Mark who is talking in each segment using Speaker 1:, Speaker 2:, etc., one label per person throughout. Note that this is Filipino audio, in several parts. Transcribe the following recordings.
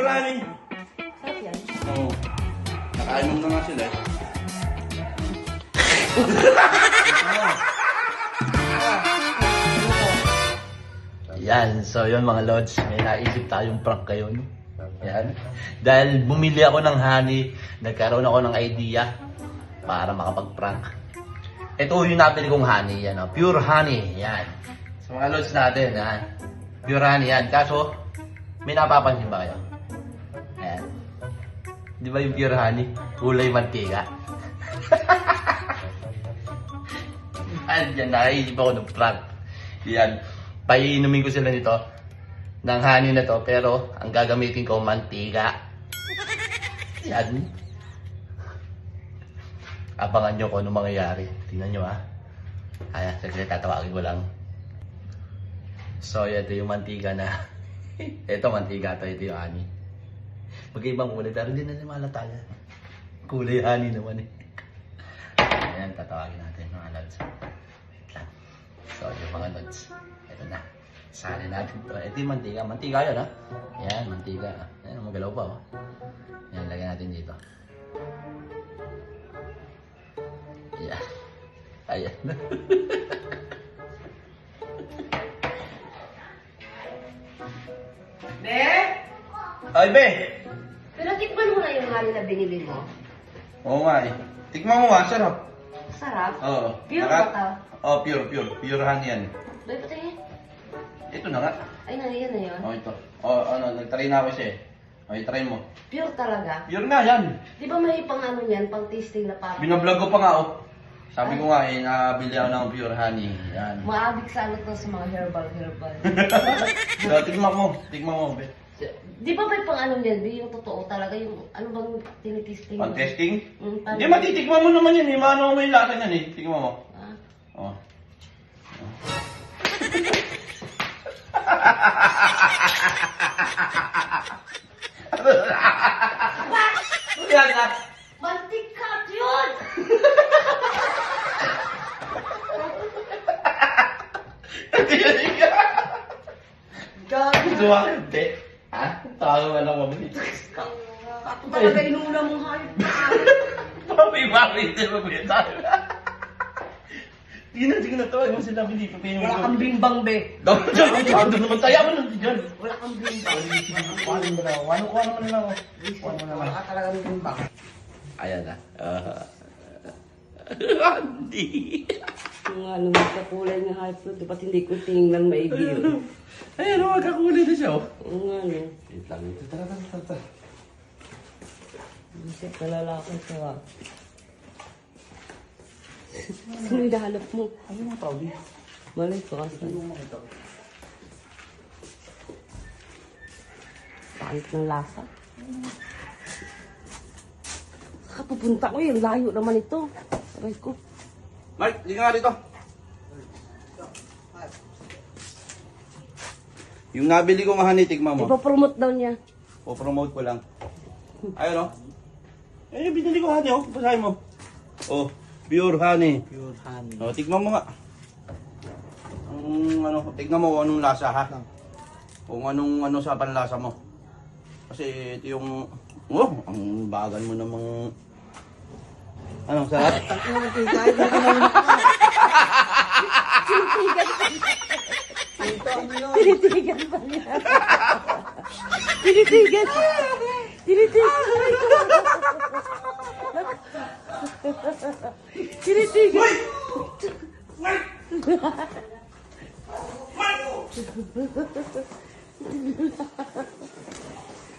Speaker 1: pure honey.
Speaker 2: Sarap yan.
Speaker 1: Oo. Nakainom na nga sila eh.
Speaker 3: Yan, so yun mga lods, may naisip tayong prank kayo, no? Yan. Dahil bumili ako ng honey, nagkaroon ako ng idea para makapag-prank. Ito yung nabili kong honey, yan, pure honey, yan. So mga lods natin, yan. Pure honey, yan. Kaso, may napapansin ba kayo? Ayan. Di ba yung pure honey? Kulay mantika. At yan, nakaisip ako ng prank. Yan. Paiinumin ko sila nito ng honey na to, pero ang gagamitin ko mantika. Yan. Abangan nyo kung ano mangyayari. Tingnan nyo Ayan, saglit tatawagin ko lang. So, ito yung mantika na. Ito mantika to, ito yung honey. Magkaibang kulay, pero hindi na malata yan. Kulay honey naman eh. Ayan, tatawagin natin mga lods. Wait lang. So, yung mga lods. Ito na. Sali natin to. Ito yung mantika. Mantika yun Ayan, mantika. Ayan, magalaw pa Ayan, lagyan natin dito. Ayan. Ayan.
Speaker 2: Be?
Speaker 1: Ay, be!
Speaker 2: Pero tikman mo na yung honey na binili mo.
Speaker 1: Oo nga eh. Tikman mo nga, sarap.
Speaker 2: Sarap.
Speaker 1: Oo.
Speaker 2: Pure ba to?
Speaker 1: Oo, pure. Pure honey yan.
Speaker 2: Be, patingin.
Speaker 1: Ito na nga.
Speaker 2: Ay, yan na yun.
Speaker 1: Ito. Nagtry na ako siya eh. Try mo.
Speaker 2: Pure talaga.
Speaker 1: Pure nga yan.
Speaker 2: Di ba may pang ano yan, pang tasting na parang?
Speaker 1: Binablog ko pa nga Sabi ko nga nabili ako ng pure honey. Yan.
Speaker 2: Maabig sa ano to sa mga herbal.
Speaker 1: So, tikman mo, be.
Speaker 2: Di ba may pang ano yan, Be? Yung totoo talaga, yung ano bang tinitisting mo?
Speaker 1: Pang testing?
Speaker 2: Paano?
Speaker 1: Hindi, matitikman mo naman yan eh. Maano mo yung lasa niyan eh. Tikman mo. Oh. Yan na.
Speaker 2: Mantikat yun!
Speaker 1: Sumakit Ha? Tawa lang mabili.
Speaker 2: Ako talaga inuna mong hayop na
Speaker 1: Mami, hindi magbita. Sige na tawag mo sila, hindi pa pinyung
Speaker 2: Wala kang bimbang, Be.
Speaker 1: Doon naman tayo mo lang dyan.
Speaker 2: Wala kang bimbang.
Speaker 1: Kuhanin mo na. Kuhanin mo na lang. Kuhanin mo na lang.
Speaker 2: Wala ka talagang bimbang.
Speaker 1: Ayan na. Hindi.
Speaker 2: Yung ano, magkakulay ng hayop na, dapat hindi ko tingnan maigi yun.
Speaker 1: Ayan, magkakulay na siya.
Speaker 2: Oo nga, no.
Speaker 1: Wait lang. Tara.
Speaker 2: Isip na lalaki siya. Sino yung dahalap mo?
Speaker 1: Ano yung tawag?
Speaker 2: Malay ko kasi. Pangit ng lasa. Saka pupunta ko yung layo naman ito. Aray ko.
Speaker 1: Mike, hindi ka nga dito. Yung nabili ko nga honey, tigma mo.
Speaker 2: Ipapromote daw niya.
Speaker 1: O promote ko lang. Ayun binili ko honey basahin mo. Pure honey.
Speaker 3: Pure honey.
Speaker 1: Tignan mo nga. Tignan mo kung anong lasa Kung anong sa panlasa mo. Kasi ito yung ang bagal mo namang sarap?
Speaker 2: Tinitigan pa niya. Tinitigan.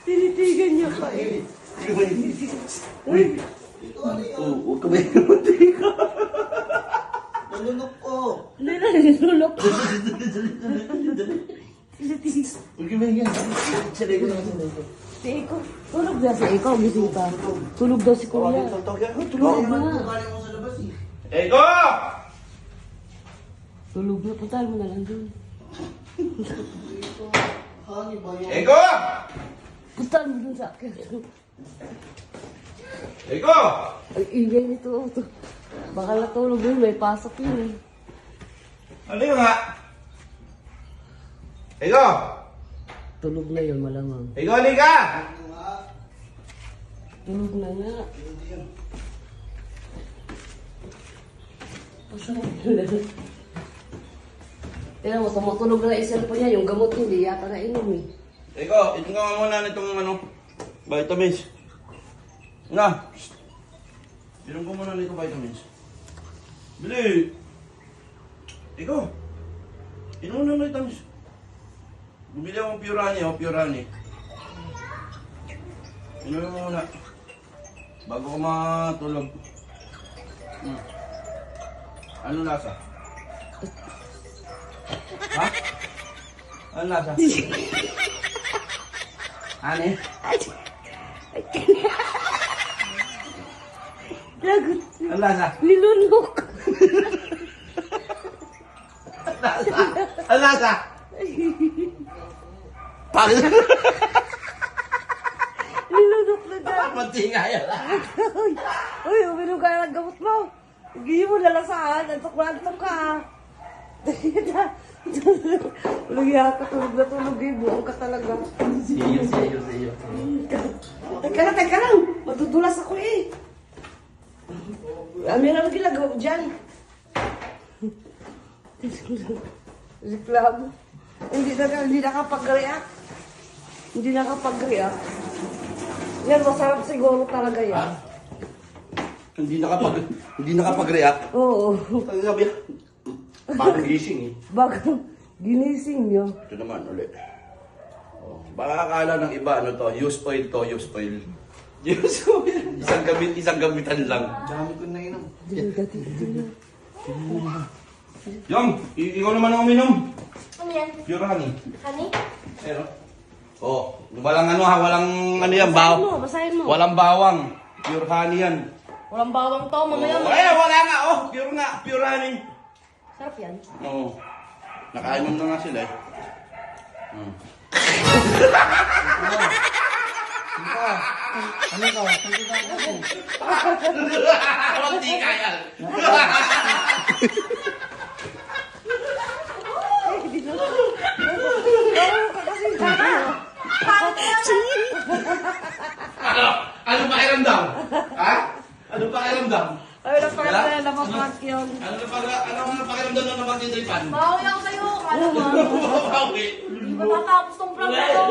Speaker 2: Tinitigan niya pa eh.
Speaker 1: Huwag ka ba yung mantika?
Speaker 3: Nalunok ko.
Speaker 2: Hindi na, nilulok ko.
Speaker 1: Huwag ka ba yan?
Speaker 3: Salay ko naman salay ko.
Speaker 2: Si Eko. Tulog na si Eko. Gising pa. Tulog daw si Kuya. Tulog na.
Speaker 3: Kumain mo sa labas eh.
Speaker 1: Ego!
Speaker 2: Tulog na. Puntahan mo na lang dun.
Speaker 3: Honey ba yun?
Speaker 1: Ego!
Speaker 2: Puntahan mo dun sa akin.
Speaker 1: Ego!
Speaker 2: Ay, ingay nito. Baka natulog yun. May pasok yun eh.
Speaker 1: Ano yun nga? Ego!
Speaker 2: Tulog na yun, malamang.
Speaker 1: Ikaw, Lika!
Speaker 2: Tulog na nga. Tingnan mo, tumutulog na yung cellphone niya. Yung gamot hindi yata na inom eh.
Speaker 1: Ikaw, ito nga muna nitong ano, vitamins. Na! Bilang ko muna nito vitamins. Bili! Ikaw! Inom na vitamins. Bumili akong Purani, Purani. Inom mo muna. Bago ko matulog. Ano lasa? Ha? Ano lasa? Ano?
Speaker 2: Lagot.
Speaker 1: Ano lasa?
Speaker 2: Nilunok.
Speaker 1: Ano lasa? Pangit.
Speaker 2: Nilunok na dyan.
Speaker 1: Mantinga yan.
Speaker 2: Uy, uminom ka ng gamot mo. Hindi mo lalasahan. Antok ka ha. Walang yata, tulog na tulog eh. Buong ka talaga.
Speaker 3: See you.
Speaker 2: Teka lang. Matutulas ako eh. Ano yung ginagawa mo dyan? Reklamo. Hindi nakapag-react. Hindi nakapag-react. Yan, masarap siguro talaga yan.
Speaker 1: Hindi nakapag-react.
Speaker 2: Oo.
Speaker 1: Ang sabi, parang gising eh.
Speaker 2: Bago ginising niyo.
Speaker 1: Ito naman ulit. Oh, baka akala ng iba, ano to, used oil to, used oil. Used oil. Isang gamitan lang.
Speaker 4: Dami ko na inom.
Speaker 1: Yung, ikaw naman ang uminom.
Speaker 5: Ano yan?
Speaker 1: Pure honey.
Speaker 5: Honey?
Speaker 1: Pero, oh, walang ano ha, walang ano yan,
Speaker 2: Basahin mo.
Speaker 1: walang bawang. Pure honey yan.
Speaker 5: Walang bawang to, mamaya
Speaker 1: Oh, eh, wala nga, oh, pure honey.
Speaker 5: Sarap yan.
Speaker 1: Oo. Nakainom na nga sila eh.
Speaker 4: Ano ka?
Speaker 1: Hindi kaya. Ano pakiramdam? Ha? Ano pakiramdam?
Speaker 2: Ay, napakala, napapak yun.
Speaker 1: Ano pakiramdam na naman si Tripan?
Speaker 5: Bawi ako sa'yo, kala mo.
Speaker 1: Bawi.
Speaker 5: Hindi ba tatapos tong vlog na to?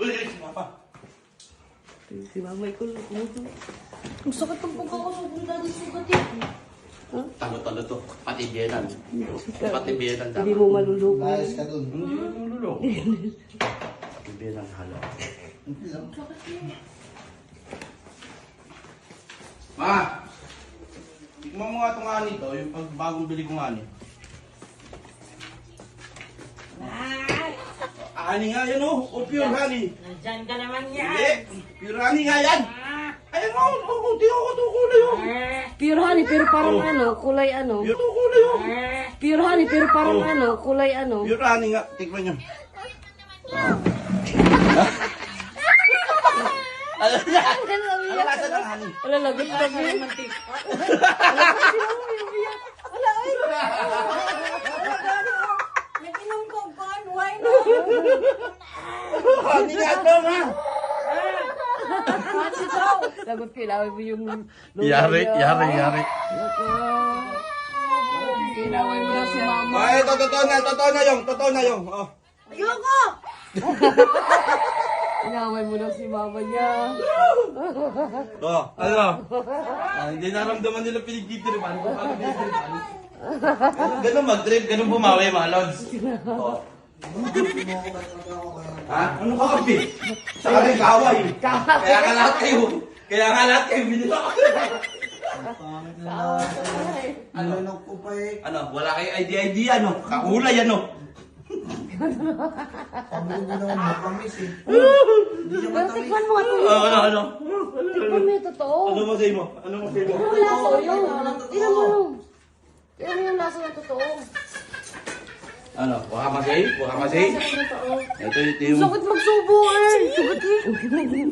Speaker 1: Ulit, mapa.
Speaker 2: Si mamay ko, kumuto.
Speaker 5: Ang sakit ng pagkakasugan dahil sugat eh.
Speaker 1: Talo-talo to. Pati biyenan. Pati biyenan
Speaker 2: Hindi
Speaker 1: tama.
Speaker 2: mo malulugo.
Speaker 4: Layas ka dun.
Speaker 1: Hindi mo lululo. Pati biyenan halo. Ma! Tikman mo nga itong ani to, yung pag bagong bili kong ani. Ani nga yan oh, o pure honey.
Speaker 5: Nandyan ka naman
Speaker 1: Hindi, pure honey nga yan. Ayan mo, kunti ako itong kulay oh.
Speaker 2: Pure honey, pero parang ano, kulay ano.
Speaker 1: Pure itong kulay oh.
Speaker 2: Pure honey, pero parang ano, kulay ano.
Speaker 1: Pure honey nga, tikman nyo. Ano lasa ng honey?
Speaker 2: Wala, lagot ka mo. Wala, ay.
Speaker 5: Nag-inom ko, God, why no?
Speaker 1: Honey nga ito ma!
Speaker 2: Lagot ko, ilaway mo yung...
Speaker 3: Yari.
Speaker 2: Ilaway mo na si mama.
Speaker 1: Ay, totoo na yung. Oh.
Speaker 5: Ayoko!
Speaker 2: Ilaway mo na si mama niya.
Speaker 1: Oh, ano? Hindi naramdaman nila pinigtitiripan ko. Ganun mag-trip, ganun bumawi mga lods. Oh. Ha? Ano ka kapi? Sa kaming kaway. Kaya nga lahat kayo binila ko.
Speaker 4: Pangit na lang. Ano ko pa eh.
Speaker 1: Ano, wala kayo idea, no? Kakulay, ano?
Speaker 4: Sabi ko naman makamis eh. Hindi siya
Speaker 2: Pero
Speaker 4: matamis.
Speaker 2: tikman mo nga ito.
Speaker 1: Ano?
Speaker 2: Tikman mo yung totoo.
Speaker 1: Ano mo sa'yo mo? Ano mo sa'yo mo?
Speaker 2: Ang lasa mo yun. Tingnan mo yun. Tingnan mo yung lasa ng totoo.
Speaker 1: Ano? Waka masay?
Speaker 2: Lasa ng totoo.
Speaker 1: Ito yung...
Speaker 2: Sakit magsubo eh. Sakit eh.